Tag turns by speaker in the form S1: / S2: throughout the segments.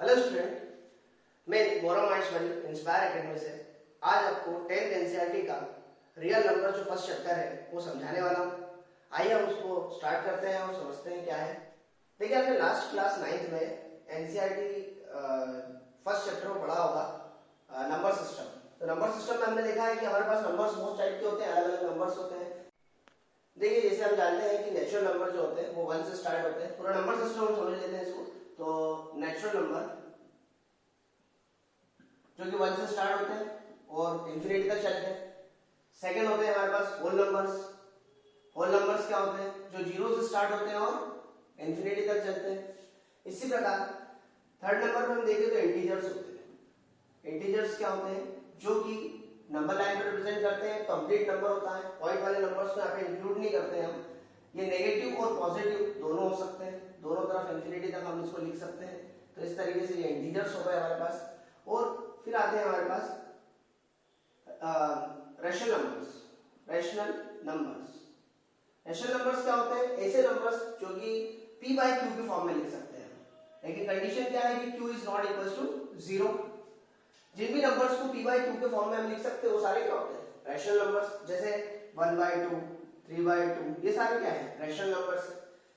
S1: Hello student, मैं गौरव Maheshwari inspire academy से आज आपको 10th एनसीईआरटी का रियल नंबर जो फर्स्ट चैप्टर है वो समझाने वाला हूँ। आइए हम उसको स्टार्ट करते हैं और समझते हैं क्या है। देखिए, आपने लास्ट क्लास 9th में एनसीईआरटी फर्स्ट चैप्टर में पढ़ा होगा नंबर सिस्टम। तो नंबर सिस्टम में हमने देखा है कि हमारे पास नंबर्स बहुत टाइप के होते हैं, अलग अलग नंबर्स होते हैं। देखिए, जैसे हम जानते हैं कि नेचुरल नंबर जो होते हैं वो 1 से स्टार्ट होते हैं। पूरा नंबर सिस्टम हम समझ लेते हैं इसको। तो नेचुरल नंबर जो कि 1 से स्टार्ट होते हैं और इंफिनिटी तक चलते हैं। सेकंड होते हैं हमारे पास होल नंबर्स। होल नंबर्स क्या होते हैं? जो 0 से स्टार्ट होते हैं और इंफिनिटी तक चलते हैं। इसी प्रकार थर्ड नंबर में हम देखें तो इंटीजर्स होते हैं। इंटीजर्स क्या होते हैं? जो कि नंबर लाइन में रिप्रेजेंट करते हैं। कंप्लीट नंबर होता है, पॉइंट वाले नंबर्स को यहाँ पे इंक्लूड नहीं करते हैं हम। ये नेगेटिव और पॉजिटिव दोनों हो सकते हैं, दोनों तरफ इंफिनिटी तक हम इसको लिख सकते हैं। तो इस तरीके से ये इंटीजर्स हो गए हमारे पास। और फिर आते हैं हमारे पास rational numbers. Rational numbers rational numbers क्या होते हैं? ऐसे नंबर्स जो कि p बाय q के फॉर्म में लिख सकते हैं, लेकिन कंडीशन क्या है कि q is not equal to 0। जिन भी नंबर्स को p बाय q के फॉर्म में हम लिख सकते हैं वो सारे क्या होते हैं? Rational numbers. जैसे 1/2, 3/2, ये सारे क्या है? Rational numbers.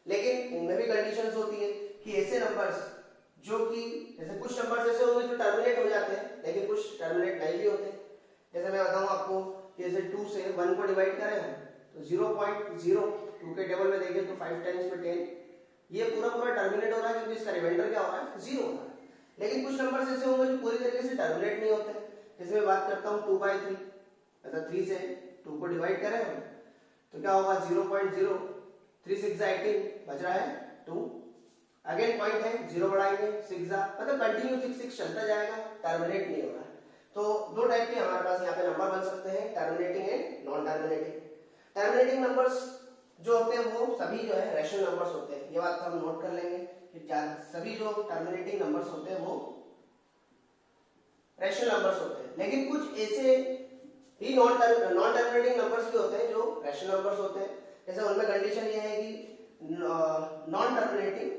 S1: लेकिन इनमें भी कंडीशंस होती है कि ऐसे नंबर्स जो कि जैसे कुछ नंबर्स ऐसे होंगे जो टर्मिनेट हो जाते हैं, लेकिन कुछ टर्मिनेट नहीं भी होते। जैसे मैं बताऊं आपको कि जैसे 2 से 1 को डिवाइड करें हम तो 0.02 के टेबल में देखें तो 5 टाइम्स में 10, ये पूरा पूरा टर्मिनेट हो रहा है क्योंकि इसका रिमाइंडर क्या हो रहा है? 0 हो रहा है। लेकिन कुछ नंबर्स ऐसे होंगे जो पूरी तरीके से टर्मिनेट नहीं होते। जैसे मैं बात करता हूँ 2/3, मतलब 3 से 2 को डिवाइड करें हम तो क्या होगा? 0.0, 3 6 18, बच रहा है 2। अगेन पॉइंट है, 0 बढ़ाएंगे 6, मतलब कंटिन्यू 6 6 चलता जाएगा, टर्मिनेट नहीं हो रहा है। तो दो टाइप के हमारे पास यहाँ पे नंबर बन सकते हैं, terminating and non terminating. Terminating numbers जो होते हैं वो सभी जो है रैशनल नंबर्स होते हैं। ये बात हम नोट कर लेंगे कि सभी जो टर्मिनेटिंग नंबर्स होते हैं वो रैशनल नंबर्स होते हैं। लेकिन कुछ ऐसे ही नॉन टर्मिनेटिंग नंबर्स भी होते हैं जो रैशनल नंबर्स होते हैं। जैसे उनमें कंडीशन ये है कि नॉन टर्मिनेटिंग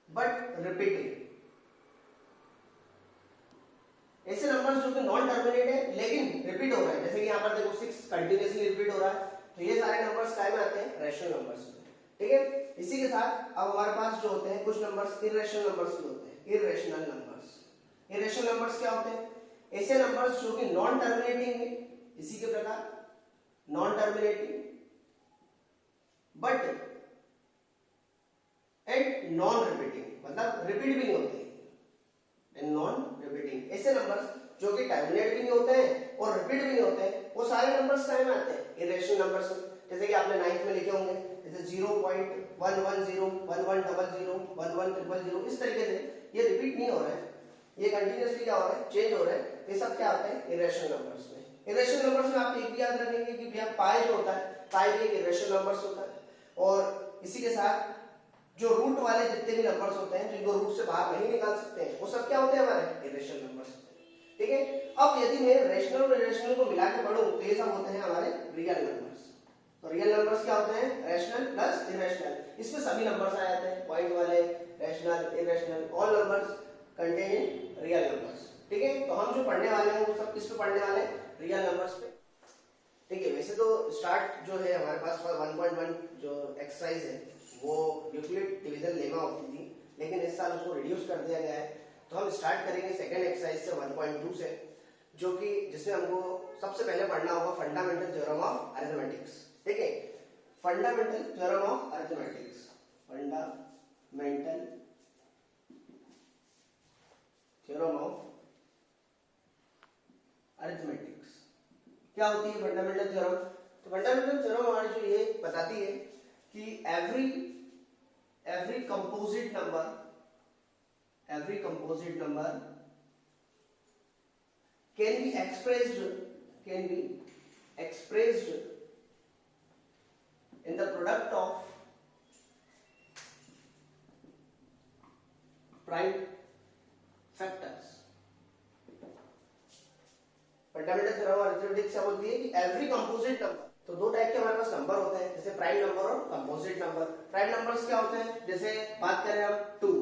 S1: बट रिपीटिंग। ऐसे नंबर्स जो कि नॉन टर्मिनेट है लेकिन रिपीट हो रहे हैं, जैसे कि यहाँ पर देखो 6 कंटिन्यूअसली रिपीट हो रहा है, तो ये सारे नंबर्स काय में आते हैं? रैशनल नंबर्स में। ठीक है, इसी के साथ अब हमारे पास जो होते हैं कुछ नंबर्स इररेशनल नंबर्स भी होते हैं। इररेशनल नंबर्स क्या होते हैं? ऐसे नंबर्स जो कि नॉन टर्मिनेटिंग है, इसी के प्रकार non terminating but and non repeating, मतलब रिपीट भी नहीं होते एंड नॉन रिपीटिंग। ऐसे नंबर्स जो कि टर्मिनेट भी नहीं होते हैं और रिपीट भी नहीं होते हैं, वो सारे नंबर्स काय में आते हैं? इरेशनल नंबर्स में। जैसे कि आपने 9th में लिखे होंगे, जैसे 0.110, 1100, 11300, इस तरीके से ये रिपीट नहीं हो रहा है, ये कंटिन्यूअसली क्या हो रहा है? चेंज हो रहा है। ये सब क्या आते हैं? इरेशनल नंबर्स में। इरेशनल नंबर्स में आप एक भी याद रखेंगे कि भैया पाई जो होता है, पाई भी एक इरेशनल नंबर्स होता है। और इसी के साथ जो रूट वाले जितने भी नंबर्स होते हैं जिनको रूट से बाहर नहीं निकाल सकते हैं, वो सब क्या होते हैं? हमारे इरेशनल नंबर्स होते हैं। ठीक है, अब यदि मैं रेशनल और इरेशनल को मिला के पढ़ूं तो ये सब होते हैं हमारे रियल नंबर्स। तो रियल नंबर्स क्या होते हैं? Rational plus irrational. इसमें सभी नंबर्स आ जाते हैं, पॉइंट वाले, rational, irrational, all numbers contain in real numbers. ठीक है, तो हम जो पढ़ने वाले हैं वो सब किस पे पढ़ने वाले हैं? रियल नंबर्स पे। ठीक है, वैसे तो स्टार्ट जो है हमारे पास 1.1 जो एक्सरसाइज है वो यूक्लिड डिवीजन लेमा होती थी, लेकिन इस साल उसको रिड्यूस कर दिया गया है। तो हम स्टार्ट करेंगे सेकंड एक्सरसाइज से 1.2 से, जो कि जिसमें हमको सबसे पहले पढ़ना होगा फंडामेंटल थ्योरम ऑफ अरिथमेटिक्स। ठीक है, fundamental theorem of arithmetics. Fundamental theorem of arithmetics क्या होती है? Fundamental theorem. तो फंडामेंटल थ्योरम हमारी जो ये बताती है कि every composite number can be expressed in the product of prime factors। Fundamental theorem of arithmetics क्या बोलती है कि एवरी कंपोजिट नंबर, तो दो टाइप के हमारे पास नंबर होते हैं, जैसे प्राइम नंबर और कंपोजिट नंबर। प्राइम नंबर्स क्या होते हैं, जैसे बात करें हम 2,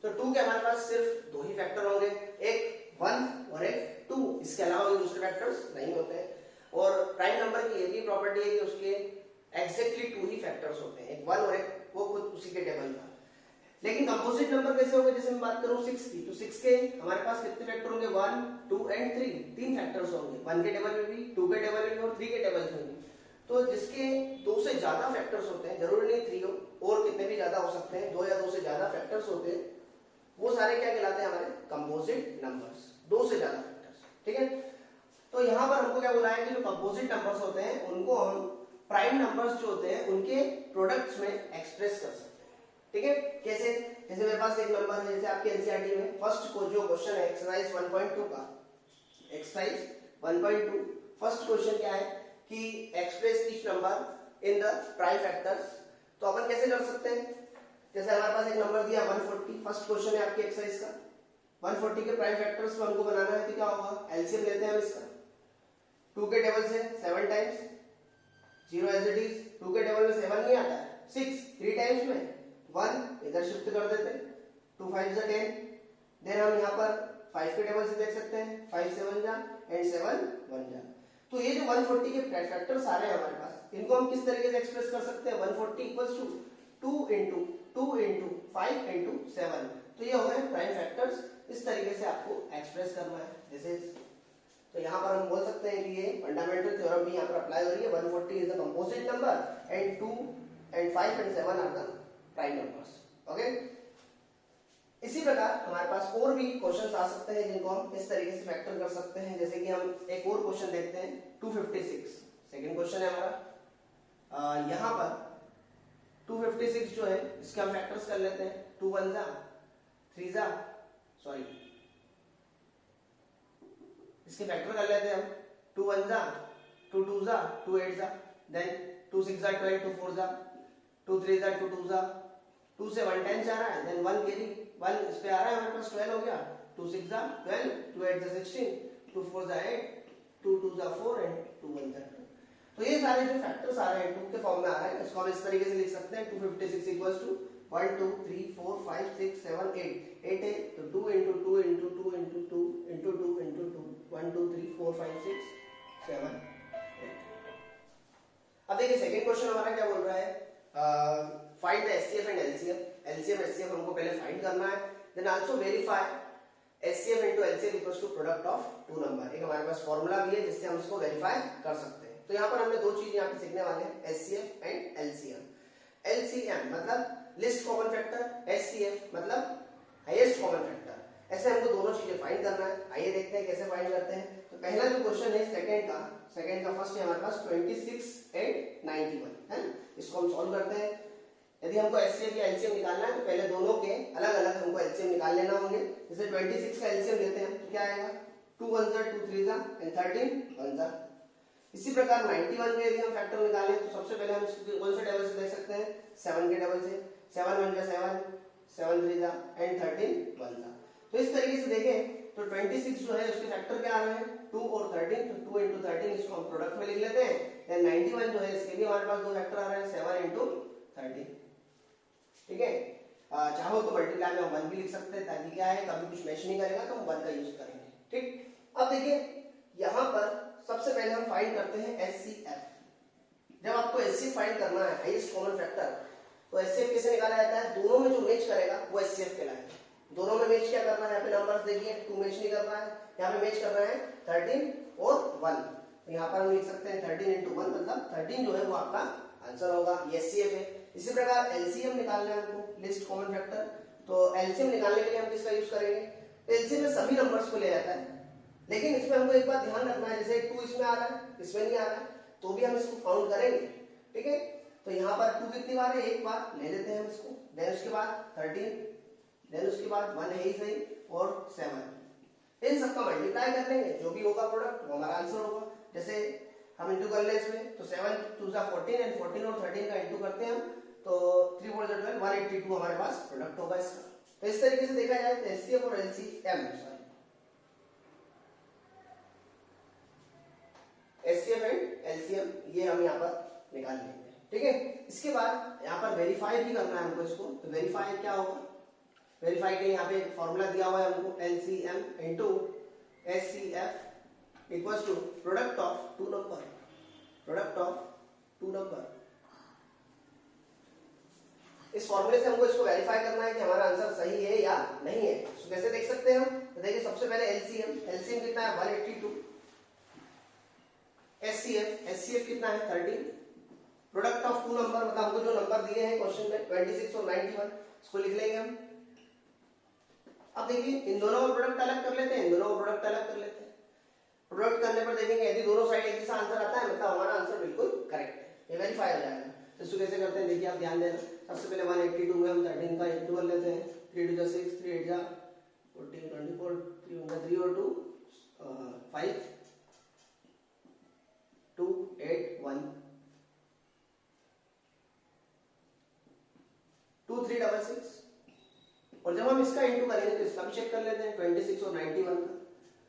S1: तो 2 के हमारे पास सिर्फ 2 ही फैक्टर होंगे, एक 1 और एक 2, इसके अलावा दूसरे फैक्टर्स नहीं होते हैं। और प्राइम नंबर की ये भी प्रॉपर्टी है कि उसके एग्जैक्टली 2 ही फैक्टर्स होते हैं, एक 1 और एक वो खुद उसी के टेबल का। लेकिन कंपोजिट नंबर कैसे होगा, जैसे मैं बात करूं 6 की, तो 6 के हमारे पास कितने फैक्टर होंगे, 1 2 एंड 3, 3 फैक्टर्स होंगे, 1 के टेबल में भी, 2 के टेबल में भी और 3 के टेबल में भी। तो जिसके 2 से ज्यादा फैक्टर्स होते हैं, जरूरी नहीं 3 हो और कितने भी ज्यादा हो सकते हैं, 2 या 2 से ज्यादा फैक्टर्स होते हैं, वो सारे क्या कहलाते हैं, हमारे कंपोजिट नंबर्स, 2 से ज्यादा फैक्टर्स। ठीक है, तो यहाँ पर हमको क्या बोला है कि जो कंपोजिट नंबर्स होते हैं उनको हम प्राइम नंबर्स जो होते हैं उनके प्रोडक्ट्स में एक्सप्रेस कर सकते हैं। ठीक है, कैसे, जैसे मेरे पास एक नंबर है, जैसे आपके एनसीईआरटी में फर्स्ट को जो क्वेश्चन है एक्सरसाइज 1.2 का, एक्सरसाइज 1.2 फर्स्ट क्वेश्चन क्या है कि express each number in the prime factors. तो अपन कैसे कर सकते हैं, जैसे हमारे पास एक नंबर दिया 140, फर्स्ट क्वेश्चन है आपकी एक्सरसाइज का, 140 के प्राइम फैक्टर्स को हमको बनाना है, तो क्या होगा, एलसीएम लेते हैं हम इसका, 2 के टेबल से 7 टाइम्स, 0 एज इट इज, 2 के टेबल में 7 नहीं आता है, 6 3 टाइम्स में 1 इधर शिफ्ट कर देते हैं, 2 5 जा 10, देन हम यहाँ पर 5 के टेबल से देख सकते हैं, 5 7 जा एंड 7 1 जा। तो ये जो 140 के फैक्टर्स आ रहे हैं हमारे पास, इनको हम किस तरीके से एक्सप्रेस कर सकते हैं, 140 इक्वल्स टू 2 इंटू 5 इंटू 7, तो ये हो गए प्राइम फैक्टर्स। इस तरीके से आपको एक्सप्रेस करना है, जैसे तो यहाँ पर हम बोल सकते हैं कि ये फंडामेंटल थ्योरम भी यहाँ पर अप्लाई हो रही है, 140 is the composite number and 2 and 5 and 7 are the prime numbers. Okay, इसी प्रकार हमारे पास और भी क्वेश्चंस आ सकते हैं जिनको हम इस तरीके से फैक्टर कर सकते हैं, जैसे कि हम एक और क्वेश्चन देखते हैं 256, सेकंड क्वेश्चन है हमारा। यहाँ पर 256 जो है इसके हम फैक्टर्स कर लेते हैं, 2 1 जा 3 जा, सॉरी इसके फैक्टर कर लेते हैं हम, 2 1 जा 2 2 जा 2 8 जा, देन 2 6 जा 12, 2 4 जा 2 3 जा 2 2 जा, 2 से 1 10 जा रहा है, देन 1 कैरी 1 इस पे आ रहा है हमारे पास 12 हो गया, 2 6 जा 12, 2 8 जा 16, 2 4 जा 8, 2 2 जा 4 एंड 2 1 जा 2। तो ये सारे जो फैक्टर्स आ रहे हैं 2 के फॉर्म में आ रहे हैं, इसको हम इस तरीके से लिख सकते हैं, 256 इक्वल्स टू 1 2 3 4 5 6 7 8 है, तो 2 into 2 into 2 into 2 into 2 into 2 1 2 3 4 5 6 7 8। अब देखिए सेकंड क्वेश्चन हमारा क्या बोल रहा है, find the HCF and LCM. LCM HCF हमको पहले फाइंड करना है, then also verify HCF into LCM equals to product of two number. एक हमारे पास फार्मूला भी है जिससे हम इसको वेरीफाई कर सकते हैं। तो यहाँ पर हमने दो चीज यहाँ पे सीखने वाले हैं, एचसीएफ एंड एलसीएम। एलसीएम मतलब लिस्ट कॉमन फैक्टर, एचसीएफ मतलब हाईएस्ट कॉमन फैक्टर। ऐसे हमको दोनों चीजें फाइंड करना है। आइए देखते हैं कैसे फाइंड करते हैं। तो पहला जो क्वेश्चन है सेकंड का फर्स्ट है हमारे पास 26 एंड 91 है ना, इसको हम सॉल्व करते हैं। यदि हमको एचसीएफ या एलसीएम निकालना है तो पहले दोनों के अलग अलग हमको एलसीएम निकाल लेना होंगे। जैसे 26 का एलसीएम लेते हैं तो क्या आएगा, 2 1 जा 2 3 जा एंड 13 1 जा। इसी प्रकार 91 के यदि हम फैक्टर निकालें तो सबसे पहले हम इसको कौन से टेबल से देख सकते हैं, 7 के टेबल से, 7 1 जा 7, 7 3 जा एंड 13 1 जा। तो इस तरीके से देखें तो 26 जो है उसके फैक्टर क्या आ रहे हैं, 2 और 13, तो 2 into 13 इसको हम प्रोडक्ट में लिख लेते हैं। देन 91 जो है इसके भी हमारे पास दो फैक्टर आ रहे हैं, 7 into 13। ठीक है, चाहो तो मल्टीप्लाई में हम 1 भी लिख सकते हैं ताकि क्या है कभी कुछ मैच नहीं करेगा तो हम 1 का यूज करेंगे। ठीक, अब देखिए यहाँ पर सबसे पहले हम फाइंड करते हैं एचसीएफ। जब आपको एचसीएफ फाइंड करना है, हाईएस्ट कॉमन फैक्टर, तो एचसीएफ कैसे निकाला जाता है, दोनों में जो मैच करेगा वो एचसीएफ कहलाएगा। दोनों में मैच क्या करना है, यहाँ पे नंबर्स देखिए 2 मैच नहीं कर रहा है, यहाँ पे मैच कर रहा है 13 और 1। तो यहाँ पर हम लिख सकते हैं 13 into 1 मतलब 13 जो है वो आपका आंसर होगा, ये एचसीएफ है। इसी प्रकार एलसीएम निकालना है हमको, लिस्ट कॉमन फैक्टर। तो एलसीएम निकालने के लिए हम किसका यूज करेंगे, तो एलसीएम में सभी नंबर्स को ले जाता है, लेकिन इसमें हमको एक बात ध्यान रखना है, जैसे 2 इसमें आ रहा है इसमें नहीं आ रहा है तो भी हम इसको काउंट करेंगे। ठीक है, तो यहाँ पर 2 कितनी बार है, एक बार ले लेते हैं हम इसको, देन उसके बाद 13, देन उसके बाद 1 है ही सही और 7, इन सबका मल्टीप्लाई कर लेंगे, जो भी होगा प्रोडक्ट वो हमारा आंसर होगा। जैसे हम इंटू कर ले इसमें तो 7 2 जा 14 एंड 14 और 13 का इंटू करते हैं हम तो 3 4 जा 12 182 हमारे पास प्रोडक्ट होगा इसका। तो इस तरीके से देखा जाए तो एचसीएफ और एलसीएम, एचसीएफ एंड एलसीएम ये हम यहाँ पर निकाल लेंगे। ठीक है। इसके बाद यहाँ पर वेरीफाई भी करना है हमको इसको, तो वेरीफाई क्या होगा, वेरीफाई के लिए यहाँ पे फॉर्मूला दिया हुआ है हमको, LCM into SCF equals to product of two number, product of two number. इस फॉर्मूले से हमको इसको वेरीफाई करना है कि हमारा आंसर सही है या नहीं है। तो कैसे देख सकते हैं हम, तो देखिए सबसे पहले LCM कितना है 182, SCF कितना है 13, प्रोडक्ट ऑफ टू नंबर मतलब हमको जो नंबर दिए हैं क्वेश्चन में 26 और 91, इसको लिख लेंगे हम। अब देखिए इन दोनों का प्रोडक्ट अलग कर लेते हैं, इन दोनों का प्रोडक्ट अलग कर लेते हैं। प्रोडक्ट करने पर देखेंगे यदि दोनों साइड एक जैसा आंसर आता है मतलब हमारा आंसर बिल्कुल करेक्ट है, ये वेरीफाई हो जाएगा। तो इसको कैसे करते हैं देखिए आप ध्यान देना। सबसे पहले 182 में हम 13 का इंटू कर लेते हैं, 3 2 6 3 8 जा 14 24 3 और 2 5 2 8 1 2 3 6 6। और जब हम इसका इंटू करेंगे तो इसका भी चेक कर लेते हैं 26 और 91 का।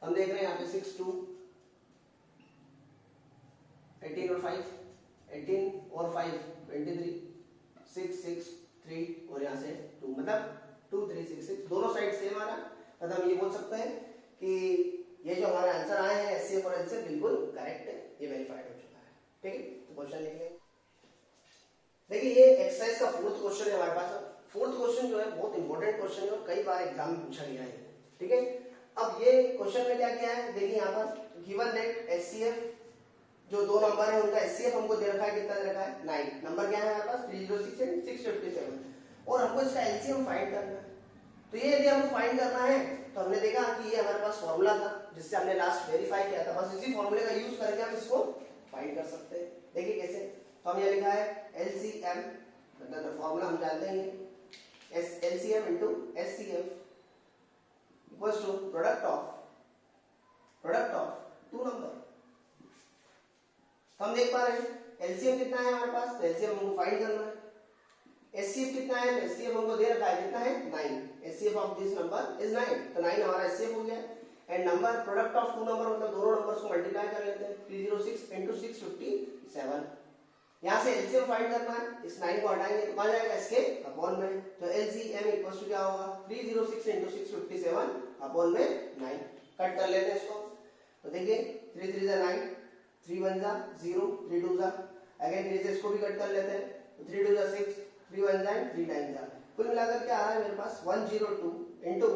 S1: हम देख रहे हैं यहाँ पे 6 2 18 और 5 18 और 5 23 6 6 3 और यहाँ से 2 मतलब 2 3 6 6 दोनों साइड सेम आ रहा है। मतलब हम ये बोल सकते हैं कि ये जो हमारे आंसर आए हैं SCF और LCF बिल्कुल करेक्ट है, ये वेरीफाइड हो चुका है। ठीक है, तो क्वेश्चन लिख लेंगे। देखिए ये एक्सरसाइज का फोर्थ क्वेश्चन है हमारे पास। फोर्थ क्वेश्चन जो है बहुत इंपॉर्टेंट क्वेश्चन है और कई बार एग्जाम में पूछा गया है। ठीक है, अब ये क्वेश्चन में क्या क्या है देखिए यहाँ पर गिवन दैट SCF जो दो नंबर है उनका SCF हमको दे रखा है, कितना दे रखा है 9, नंबर क्या है हमारे पास 306 एंड 657 और हमको इसका LCM फाइंड करना है। तो ये यदि हमको फाइंड करना है तो हमने देखा कि ये हमारे पास फॉर्मूला था जिससे हमने लास्ट वेरीफाई किया था, बस इसी फॉर्मूले का यूज करके हम इसको फाइंड कर सकते हैं। देखिए कैसे, तो हम ये लिखा है LCM मतलब फॉर्मूला हम जानते हैं LCM into SCF equals to product of two number। तो हम देख पा रहे हैं LCM कितना है हमारे पास, तो LCM हमको फाइंड करना है। SCF कितना है, तो SCF हमको दे रखा है कितना है 9, SCF of this number is 9, तो 9 हमारा SCF हो गया। And number product of two number मतलब दोनों नंबर्स को मल्टीप्लाई कर लेते हैं 306 into 657। यहाँ से LCM फाइंड करना है, इस 9 को हटाएंगे तो कहाँ जाएगा इसके अपॉन में, तो LCM इक्वल्स टू क्या होगा 306 into 657 अपॉन में 9। कट कर लेते हैं इसको, तो देखिए 3 3 जा 9, 3 1 जा 0, 3 2 जा अगेन 3 से इसको भी कट कर लेते हैं, तो 3 2 जा 6, 3 1 जा 3 9 जा, कुल मिलाकर क्या आ रहा है मेरे पास 102 into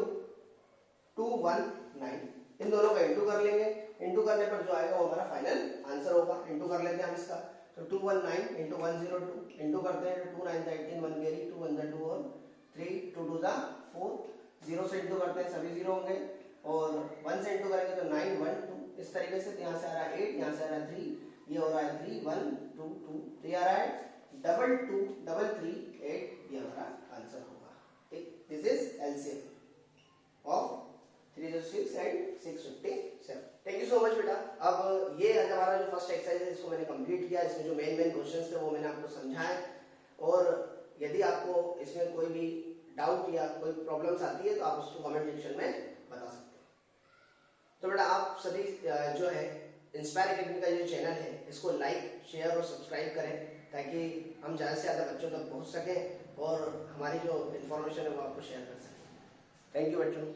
S1: 219। इन दोनों का इंटू कर लेंगे, इंटू करने पर जो आएगा वो हमारा फाइनल आंसर होगा। इंटू कर लेते हैं हम इसका, तो 219 into 102 इंटू करते हैं, 2 9 18 1 कैरी 2 1 2 और 3 2 2 4 0 से इंटू करते हैं सभी 0 होंगे और 1 से इंटू करेंगे तो 9 1 2 इस तरीके से। यहाँ से आ रहा है 8, यहाँ से आ रहा है 3, ये हो रहा है 3 1 2 2, तो ये आ रहा है 2 2 3 3 8, ये हमारा आंसर होगा। ठीक, this is LCM of 306 and 657। Thank you so much बेटा। अब ये हमारा जो फर्स्ट एक्सरसाइज है इसको मैंने कंप्लीट किया, इसमें जो मेन क्वेश्चंस थे वो मैंने आपको समझाया और यदि आपको इसमें कोई भी डाउट या कोई प्रॉब्लम्स आती है तो आप उसको कमेंट सेक्शन में बता सकते हैं। तो बेटा आप सभी जो है इंस्पायर एकेडमी का जो चैनल है इसको लाइक शेयर और सब्सक्राइब करें ताकि हम ज़्यादा से ज़्यादा बच्चों तक पहुँच सकें और हमारी जो इन्फॉर्मेशन है वो आपको शेयर कर सकें। थैंक यू बच्चों।